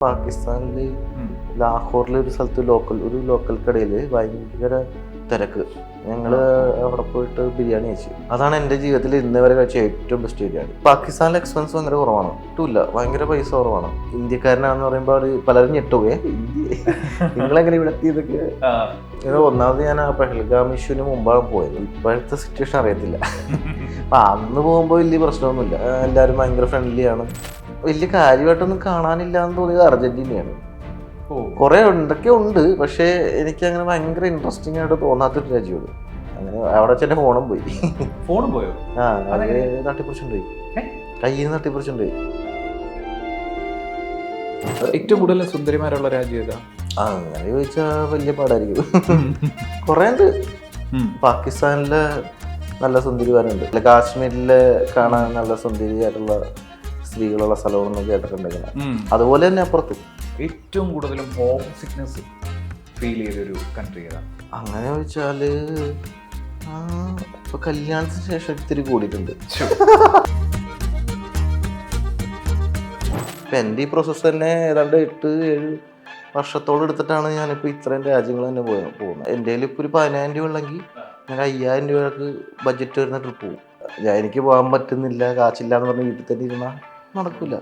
പാകിസ്ഥാനില് ലാഹോറിലെ ഒരു സ്ഥലത്ത് ഒരു ലോക്കൽ കടയിൽ ഭയങ്കര തിരക്ക്. ഞങ്ങള് അവിടെ പോയിട്ട് ബിരിയാണി കഴിച്ചു. അതാണ് എൻ്റെ ജീവിതത്തിൽ ഇന്ന് വരെ കഴിച്ച ഏറ്റവും ബെസ്റ്റ് ബിരിയാണി. പാകിസ്ഥാനിലെ എക്സ്പെൻസ് ഭയങ്കര കുറവാണ്, ഒട്ടുമില്ല, ഭയങ്കര പൈസ കുറവാണ്. ഇന്ത്യക്കാരനാണെന്ന് പറയുമ്പോൾ പലരും ഞെട്ടുകയെ നിങ്ങളെങ്ങനെ ഇവിടെ എത്തിയതൊക്കെ. ഒന്നാമത് ഞാൻ ആ പെഹൽഗാം ഇഷ്യൂവിന് മുമ്പാണ് പോയത്. ഇപ്പോഴത്തെ സിറ്റുവേഷൻ അറിയത്തില്ല. അപ്പൊ അന്ന് പോകുമ്പോൾ വലിയ പ്രശ്നമൊന്നുമില്ല, എല്ലാവരും ഭയങ്കര ഫ്രണ്ട്ലിയാണ്. വലിയ കാര്യമായിട്ടൊന്നും കാണാനില്ല എന്ന് തോന്നിയത് അർജന്റീനയാണ്. കുറെ എന്തൊക്കെ ഉണ്ട്, പക്ഷേ എനിക്ക് അങ്ങനെ ഭയങ്കര ഇൻട്രസ്റ്റിംഗ് ആയിട്ട് തോന്നാത്തൊരു രാജ്യമാണ്. അങ്ങനെ അവിടെ വെച്ച് എന്റെ ഫോണും പോയി. ഫോണും പോയോ? ആ, അത് തട്ടിപ്പറിച്ചുണ്ടായി, കയ്യിൽ നിന്ന് തട്ടിപ്പറിച്ചുണ്ടായി. ഏറ്റവും കൂടുതൽ സുന്ദരിമാരുള്ള രാജ്യം ഏതാ? അങ്ങനെ ചോദിച്ചാൽ വലിയ പാടായിരിക്കും. കുറെ ഉണ്ട്. പാകിസ്ഥാനിലെ നല്ല സുന്ദരിമാരുണ്ട്, കാശ്മീരിലെ കാണാൻ നല്ല സുന്ദരിയായിട്ടുള്ള സ്ത്രീകളുള്ള സ്ഥലമാണെന്ന് കേട്ടിട്ടുണ്ടെങ്കിൽ അതുപോലെ തന്നെ അപ്പുറത്ത്. ഏറ്റവും കൂടുതലും ഹോം സിക്നെസ് ഫീൽ ചെയ്തൊരു കൺട്രി ഏതാണ്? അങ്ങനെ ചോദിച്ചാല് ഇപ്പൊ കല്യാണത്തിന് ശേഷം ഇത്തിരി കൂടിയിട്ടുണ്ട്. ഇപ്പൊ എൻ്റെ ഈ പ്രോസസ്സ് തന്നെ ഏതാണ്ട് 8-7 വർഷത്തോളം എടുത്തിട്ടാണ് ഞാനിപ്പോ ഇത്രയും രാജ്യങ്ങൾ തന്നെ പോകുന്നത്. എൻ്റെ കയ്യിൽ ഇപ്പൊ ഒരു 10,000 രൂപ ഉള്ളെങ്കിൽ ഞാൻ 5,000 രൂപക്ക് ബഡ്ജറ്റ് വരുന്ന ട്രിപ്പ് പോകും. എനിക്ക് പോകാൻ പറ്റുന്നില്ല, കാശില്ല എന്ന് പറഞ്ഞ് വീട്ടിൽ തന്നെ ഇരുന്നാൽ നടക്കില്ല.